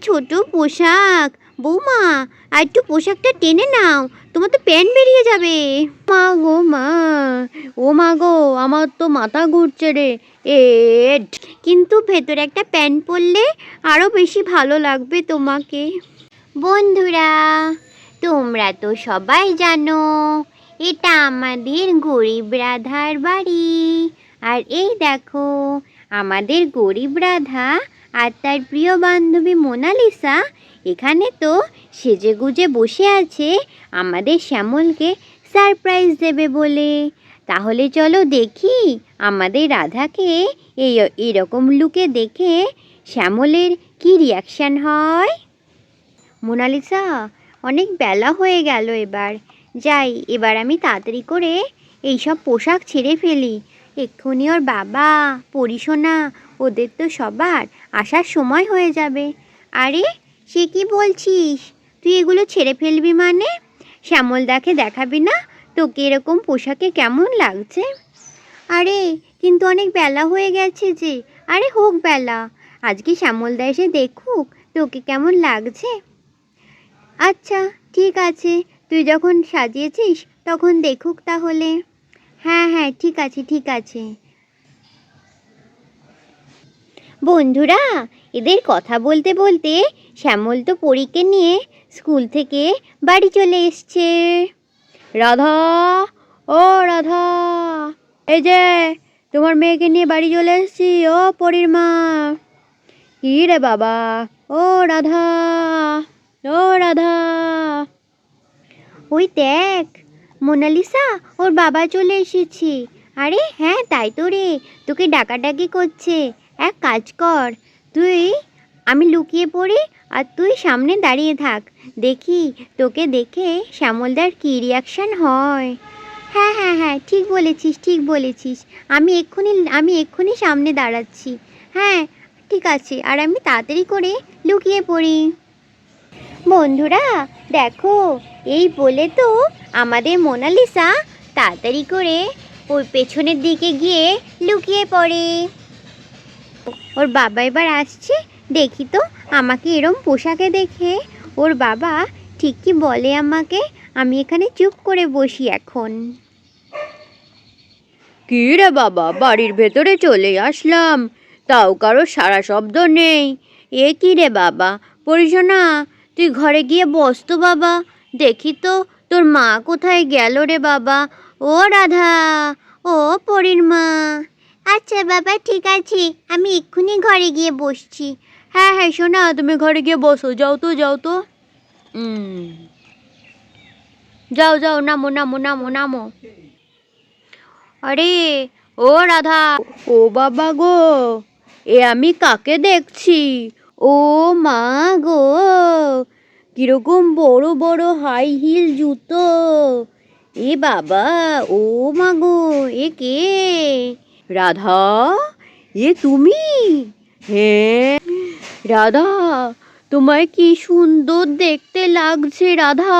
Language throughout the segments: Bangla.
ছোট পোশাক। বৌমা, আর একটু পোশাকটা টেনে নাও, তোমার তো প্যান্ট বেরিয়ে যাবে। মা গো মা, ও মা গো, আমার তো মাথা ঘুরছে রে। কিন্তু ভেতরে একটা প্যান্ট পরলে আরো বেশি ভালো লাগবে তোমাকে। বন্ধুরা, তোমরা তো সবাই জানো এটা আমাদের গরিব রাধার বাড়ি। আর এই দেখো, আমাদের গরিব রাধা আর তার প্রিয় বান্ধবী মোনালিসা এখানে তো সেজেগুজে বসে আছে আমাদের শ্যামলকে সারপ্রাইজ দেবে বলে। তাহলে চলো দেখি আমাদের রাধাকে এরকম লুকে দেখে শ্যামলের কি রিয়াকশান হয়। মোনালিসা, অনেক বেলা হয়ে গেল, এবার আমি তাড়াতাড়ি করে এইসব পোশাক ছেড়ে ফেলি। এক্ষুনি ওর বাবা, পরিশোনা, ওদের তো সবার আসার সময় হয়ে যাবে। আরে, সে কি বলছিস? তুই এগুলো ছেড়ে ফেলবি মানে? শ্যামলদাকে দেখাবি না তোকে এরকম পোশাকে কেমন লাগছে? আরে কিন্তু অনেক বেলা হয়ে গেছে যে। আরে হোক বেলা, আজকে শ্যামলদা এসে দেখুক তোকে কেমন লাগছে। আচ্ছা ঠিক আছে, তুই যখন সাজিয়েছিস তখন দেখুক তাহলে। হ্যাঁ হ্যাঁ, ঠিক আছে ঠিক আছে। বন্ধুরা, এদের কথা বলতে বলতে শ্যামল তো পরীকে নিয়ে স্কুল থেকে বাড়ি চলে এসছে। রাধা, ও রাধা, এই যে তোমার মেয়েকে নিয়ে বাড়ি চলে এসছি। ও পরীর মা। কি রে বাবা? ও রাধা, ও রাধা। ওই দেখ মোনালিসা, ওর বাবা চলে এসেছে। আরে হ্যাঁ, তাই তো রে, তোকে ডাকাডাকি করছে। এক কাজ কর, আমি লুকিয়ে পড়ি আর তুই সামনে দাঁড়িয়ে থাক, দেখি তোকে দেখে শ্যামলদার কী রিয়াকশান হয়। হ্যাঁ হ্যাঁ হ্যাঁ, ঠিক বলেছিস। আমি এক্ষুনি সামনে দাঁড়াচ্ছি। হ্যাঁ ঠিক আছে, আর আমি তাড়াতাড়ি করে লুকিয়ে পড়ি। বন্ধুরা দেখো, এই বলে তো আমাদের মোনালিসা তাড়াতাড়ি করে ওর পেছনের দিকে গিয়ে লুকিয়ে পড়ে। ওর বাবা এবার আসছে, দেখি তো আমাকে এরম পোশাকে দেখে ওর বাবা ঠিক কি বলে আমাকে। আমি এখানে চুপ করে বসি এখন। কি রে বাবা, বাড়ির ভেতরে চলে আসলাম, তাও কারো সারা শব্দ নেই। এ কি রে বাবা? পরিশোনা, তুই ঘরে গিয়ে বস তো বাবা, দেখি তো তোর মা কোথায় গেল রে বাবা। ও রাধা, ও পরীর মা। আচ্ছা বাবা ঠিক আছে, আমি এক্ষুনি ঘরে গিয়ে বসছি। হ্যাঁ হ্যাঁ শোনা, তুমি ঘরে গিয়ে বসো, যাও তো যাও, নামো। আরে ও রাধা, ও বাবা গো, এ আমি কাকে দেখছি? ও মা গো, কিরকম বড় বড় হাই হিল জুতো। এ বাবা, ও মা গো, এ কে? রাধা, এ তুমি? হ্যাঁ রাধা, তোমায় কি সুন্দর দেখতে লাগছে রাধা,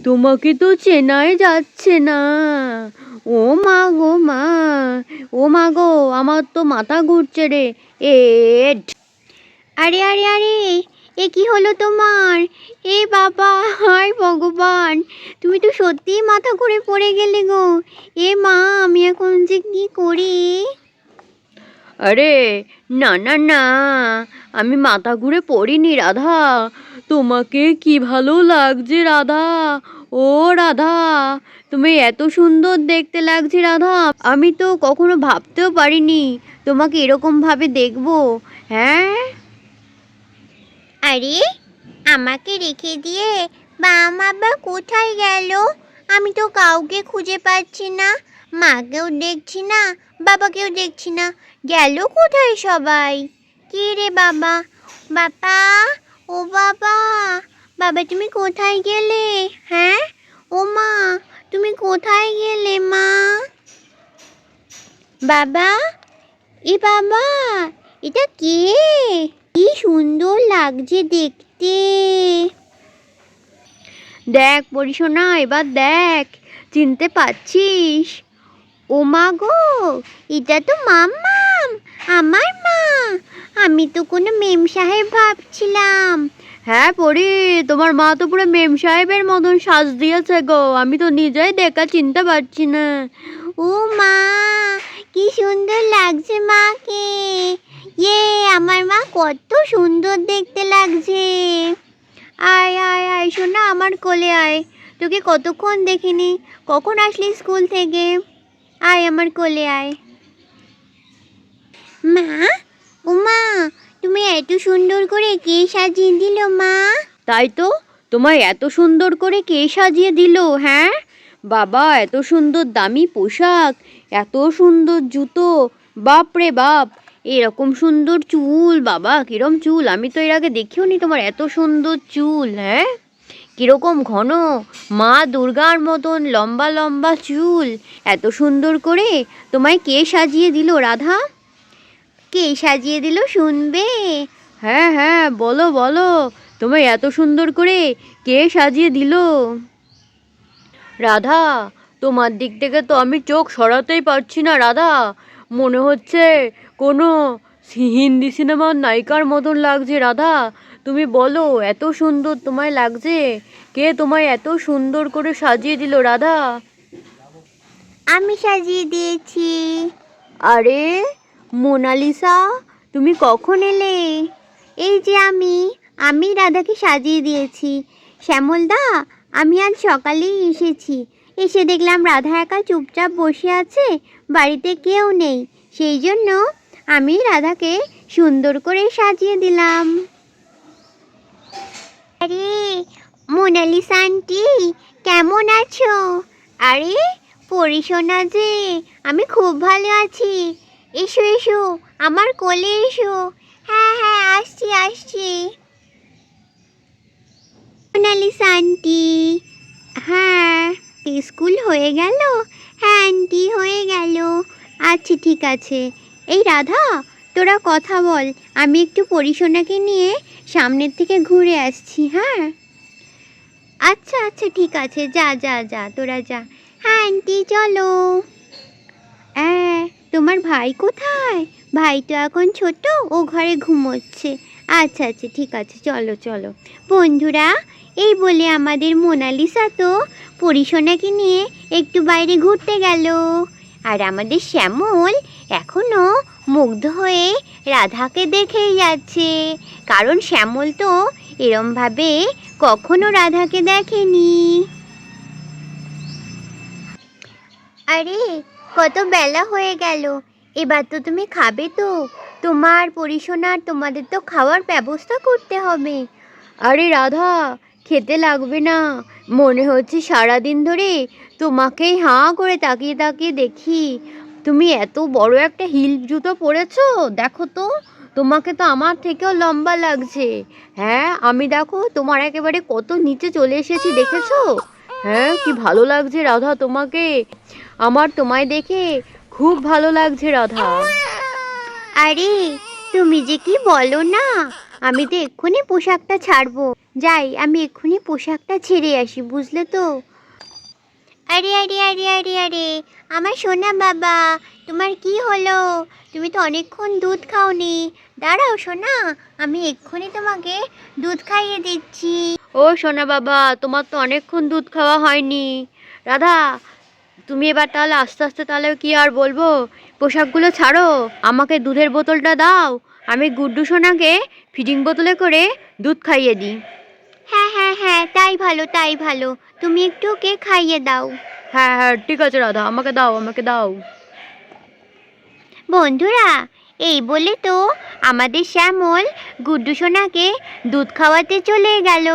তোমাকে তো চেনাই যাচ্ছে না। ও মা গো মা, ও মা গো, আমার তো মাথা ঘুরছে রে। আরে আরে আরে, এ কি হলো তোমার? এ বাবা, হায় ভগবান, তুমি তো সত্যিই মাথা ঘুরে পড়ে গেলে গো। এ মা, আমি এখন যে কি করি? আরে না, আমি মাথা ঘুরে পড়িনি রাধা, তোমাকে কি ভালো লাগছে রাধা। ও রাধা, তুমি এত সুন্দর দেখতে লাগছে রাধা, আমি তো কখনো ভাবতেও পারিনি তোমাকে এরকম ভাবে দেখবো। হ্যাঁ, আরে, আমাকে রেখে দিয়ে মা কোথায় গেল? আমি তো কাউকে খুঁজে পাচ্ছি না, মাকেও দেখছি না, বাবাকেও দেখছি না, গেল কোথায় সবাই? কে রে বাবা? বাবা, ও বাবা, বাবা তুমি কোথায় গেলে? হ্যাঁ, ও মা, তুমি কোথায় গেলে মা? বাবা, এ বাবা, এটা কে? কি সুন্দর লাগছে দেখতে। দেখ পরিশোনা, এবার দেখ, চিনতে পারছিস? ও মা গো, এটা তো মাম্মাম, আমার মা। আমি তো কোনো মেম সাহেব ভাবছিলাম। হ্যাঁ পরি, তোমার মা তো পুরো মেম সাহেবের মতন সাজ দিয়েছে গো, আমি তো নিজেই দেখা চিনতে পারছি না। ও মা, কি সুন্দর লাগছে মাকে। ইয়ে, আমার মা কত সুন্দর দেখতে লাগছে। আয় আয় আয় শোনা, আমার কোলে আয়। তোকে কতক্ষণ দেখিনি, কখন আসলি স্কুল থেকে? আয় আমার কোলে আয়। মা, ও মা, তুমি এত সুন্দর করে কে সাজিয়ে দিল মা? তাই তো, তোমায় এত সুন্দর করে কে সাজিয়ে দিল? হ্যাঁ বাবা, এত সুন্দর দামি পোশাক, এত সুন্দর জুতো, বাপ রে বাপ, এরকম সুন্দর চুল, বাবা কিরম চুল, আমি তো এর আগে দেখিও নি তোমার এত সুন্দর চুল। হ্যাঁ কিরকম ঘন, মা দুর্গার মতন লম্বা লম্বা চুল, এত সুন্দর করে তোমায় কে সাজিয়ে দিল রাধা? কে সাজিয়ে দিল শুনবে? হ্যাঁ হ্যাঁ বলো বলো, তোমায় এত সুন্দর করে কে সাজিয়ে দিল? রাধা, তোমার দিক থেকে তো আমি চোখ সরাতেই পারছি না রাধা, মনে হচ্ছে কোনো হিন্দি সিনেমার নায়িকার মতন লাগছে রাধা। তুমি বলো, এত সুন্দর তোমায় লাগছে, কে তোমায় এত সুন্দর করে সাজিয়ে দিল রাধা? আমি সাজিয়ে দিয়েছি। আরে মোনালিসা, তুমি কখন এলে? এই যে আমি রাধাকে সাজিয়ে দিয়েছি। শ্যামলদা, আমি আজ সকালেই এসেছি। এসে দেখলাম রাধা একা চুপচাপ বসে আছে, বাড়িতে কেউ নেই। সেই জন্য আমি রাধাকে সুন্দর করে সাজিয়ে দিলাম। আরে মোনালিসা আন্টি, কেমন আছো? আরে পরিশোনা যে, আমি খুব ভালো আছি। এসো এসো, আমার কোলে এসো। হ্যাঁ হ্যাঁ, আসছি আসছি। মোনালিসা আন্টি, হ্যাঁ স্কুল হয়ে গেল? হ্যাঁ আন্টি হয়ে গেল। আচ্ছা ঠিক আছে। এই রাধা, তোরা কথা বল, আমি একটু পরিশোনাকে নিয়ে সামনের থেকে ঘুরে আসছি। হ্যাঁ আচ্ছা আচ্ছা ঠিক আছে, যা যা যা, তোরা যা। হ্যাঁ আন্টি চলো। হ্যাঁ, তোমার ভাই কোথায়? ভাই তো এখন ছোট, ও ঘরে ঘুমোচ্ছে। আচ্ছা আচ্ছা ঠিক আছে, চলো চলো। বন্ধুরা, এই বলে আমাদের মোনালিসা তো পরিশোনাকে নিয়ে একটু বাইরে ঘুরতে গেল। আর আমাদের শ্যামল এখনো মুগ্ধ হয়ে রাধাকে দেখেই যাচ্ছে, কারণ শ্যামল তো এরমভাবে কখনো রাধাকে দেখেনি। আরে কত বেলা হয়ে গেল, এবার তো তুমি খাবে তো? তোমার পরিশোনার তোমাদের তো খাওয়ার ব্যবস্থা করতে হবে। আরে রাধা, খেতে লাগবে না, মনে হচ্ছে সারাদিন ধরে তোমাকেই হাঁ করে তাকিয়ে তাকিয়ে দেখি। তুমি এত বড় একটা হিল জুতো পরেছো, দেখো তো, তোমাকে তো আমার থেকেও লম্বা লাগছে। হ্যাঁ আমি দেখো তোমার একেবারে কত নিচে চলে এসেছি, দেখেছো? হ্যাঁ কি ভালো লাগছে রাধা তোমাকে, আমার তোমায় দেখে খুব ভালো লাগছে রাধা। আরে তুমি যে কি বলো না, আমি তো এক্ষুনি পোশাকটা ছাড়বো। যাই, আমি এক্ষুনি পোশাকটা ছেড়ে আসি, বুঝলে তো? আরে আরে আরে আরে আরে, আমার সোনা বাবা, তোমার কি হলো? তুমি তো অনেকক্ষণ দুধ খাওনি। দাঁড়াও সোনা, আমি এক্ষুনি তোমাকে দুধ খাইয়ে দিচ্ছি। ও সোনা বাবা, তোমার তো অনেকক্ষণ দুধ খাওয়া হয়নি। রাধা, তুমি এবার তাহলে আস্তে আস্তে, তাহলে কি আর বলবো, পোশাকগুলো ছাড়ো, আমাকে দুধের বোতলটা দাও, আমি গুড্ডু সোনাকে ফিডিং বোতলে করে দুধ খাইয়ে দিই। হ্যাঁ হ্যাঁ হ্যাঁ, তাই ভালো তাই ভালো, তুমি একটু ওকে খাইয়ে দাও। হ্যাঁ হ্যাঁ ঠিক আছে রাধা, আমাকে দাও আমাকে দাও। বন্ধুরা, এই বলে তো আমাদের শ্যামল গুড্ডু সোনাকে দুধ খাওয়াতে চলে গেল।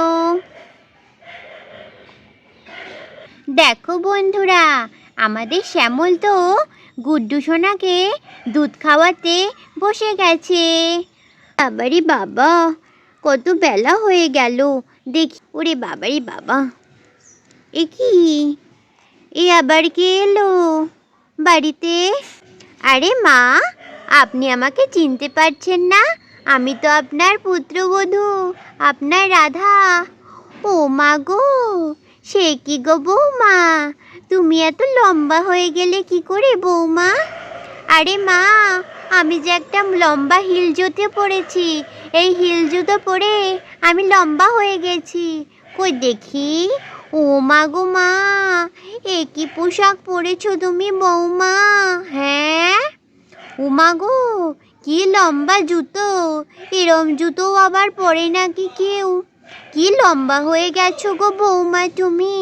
দেখো বন্ধুরা, আমাদের শ্যামল তো গুড্ডু সোনাকে দুধ খাওয়াতে বসে গেছে। বাবারি বাবা, কত বেলা হয়ে গেল দেখি। ওরে বাবারি বাবা, এ কি, এ আবার কে এলো বাড়িতে? আরে মা, আপনি আমাকে চিনতে পারছেন না? আমি তো আপনার পুত্রবধূ, আপনার রাধা। ও মা গো, সে কি গো বৌমা, তুমি এত লম্বা হয়ে গেলে কি করে বৌমা? আরে মা, আমি যে একটা লম্বা হিল জুতো পরেছি, এই হিল জুতো পরে আমি লম্বা হয়ে গেছি। কই দেখি। ও মা গো মা, এ কি পোশাক পরেছো তুমি বৌমা? হ্যাঁ, ও মা গো, কি লম্বা জুতো! এরম জুতো আবার পরে নাকি কেউ? কি লম্বা হয়ে গেছো গো বৌমা তুমি!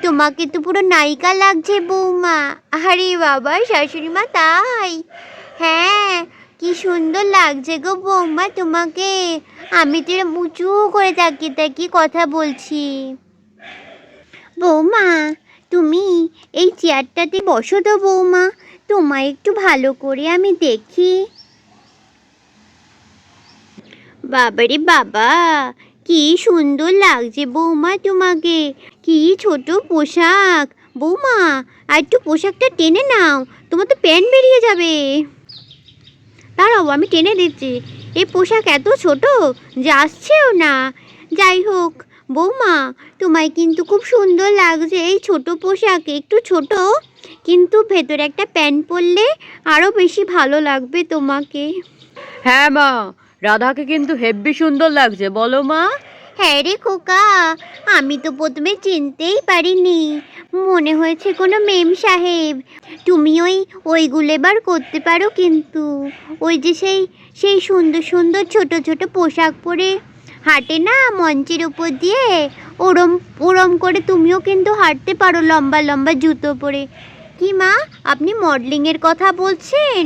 তোমাকে তো পুরো নায়িকা লাগছে বৌমা। আরে বাবা শাশুড়ি মা, তাই? হ্যাঁ, কি সুন্দর লাগছে গো বৌমা তোমাকে। আমি তো এরম উঁচু করে তাকিয়ে তাকিয়ে কথা বলছি। বৌমা, তুমি এই চেয়ারটাতে বসো তো বৌমা, তোমায় একটু ভালো করে আমি দেখি। বাবারে বাবা, কি সুন্দর লাগছে বৌমা তোমাকে। কি ছোট পোশাক। বৌমা, আর একটু পোশাকটা টেনে নাও, তোমার তো প্যান্ট বেরিয়ে যাবে। দাঁড়াও, আমি টেনে দিচ্ছি। এই পোশাক এত ছোট যে আসছেও না। যাই হোক বৌমা, তোমায় কিন্তু খুব সুন্দর লাগছে এই ছোট পোশাকে। একটু ছোট, কিন্তু ভেতরে একটা প্যান্ট পরলে আরও বেশি ভালো লাগবে তোমাকে। হ্যাঁ মা, রাধাকে কিন্তু হেব্বি সুন্দর লাগছে, বলো মা? হ্যাঁ রে খোকা, আমি তো প্রথমে চিনতেই পারিনি, মনে হয়েছে কোনো মেম সাহেব। তুমি ওইগুলো এবার করতে পারো কিন্তু। ওই যে সেই সেই সুন্দর সুন্দর ছোট ছোট পোশাক পরে হাঁটে না মঞ্চের উপর দিয়ে, ওরম ওরম করে তুমিও কিন্তু হাঁটতে পারো লম্বা লম্বা জুতো পরে। কি মা, আপনি মডেলিংয়ের কথা বলছেন?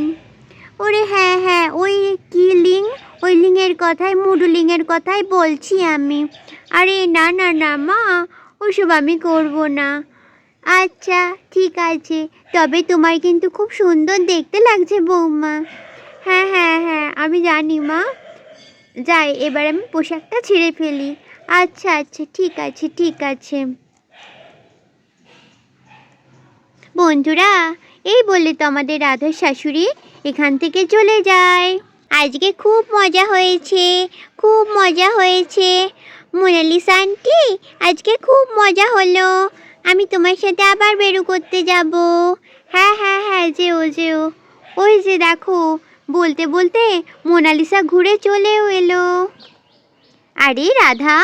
ওরে হ্যাঁ হ্যাঁ, ওই কি লিং, ওই লিংয়ের কথাই, মডেলিংয়ের কথাই বলছি আমি। আরে না না না মা, ওসব আমি করব না। আচ্ছা ঠিক আছে, তবে তোমায় কিন্তু খুব সুন্দর দেখতে লাগছে বৌমা। হ্যাঁ হ্যাঁ হ্যাঁ, আমি জানি মা। যাই, এবার আমি পোশাকটা ছেড়ে ফেলি। আচ্ছা আচ্ছা, ঠিক আছে ঠিক আছে। বন্ধুরা, এই বলে তো আমাদের রাধার শাশুড়ি এখান থেকে চলে যায়। আজকে খুব মজা হয়েছে, খুব মজা হয়েছে। মোনালিসা আন্টি, আজকে খুব মজা হলো। আমি তোমার সাথে আবার বেরু করতে যাব। হ্যাঁ হ্যাঁ হ্যাঁ, যেও যেও। ওই যে দেখো, বলতে বলতে মোনালিসা ঘুরে চলেও এলো। আরে রাধা,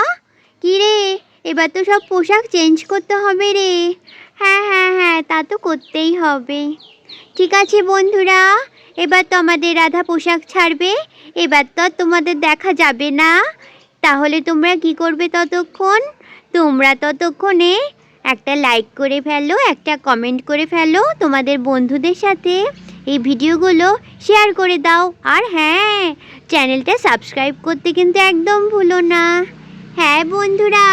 কি রে, এবার তো সব পোশাক চেঞ্জ করতে হবে রে। হ্যাঁ হ্যাঁ হ্যাঁ, তা তো করতেই হবে। ঠিক আছে বন্ধুরা, এবার তো আমাদের রাধা পোশাক ছাড়বে, এবার তো আর তোমাদের দেখা যাবে না। তাহলে তোমরা কি করবে ততক্ষণ? তোমরা ততক্ষণে একটা লাইক করে ফেলো, একটা কমেন্ট করে ফেলো, তোমাদের বন্ধুদের সাথে এই ভিডিওগুলো শেয়ার করে দাও। আর হ্যাঁ, চ্যানেলটা সাবস্ক্রাইব করতে কিন্তু একদম ভুলো না। হ্যাঁ বন্ধুরা,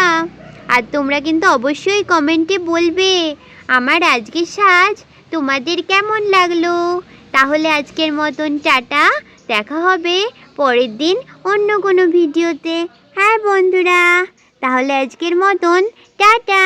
আর তোমরা কিন্তু অবশ্যই কমেন্টে বলবে আমার আজকের সাজ তোমাদের কেমন লাগলো। তাহলে আজকের মতন টাটা, দেখা হবে পরের দিন অন্য কোনো ভিডিওতে। হ্যাঁ বন্ধুরা, তাহলে আজকের মতন টাটা।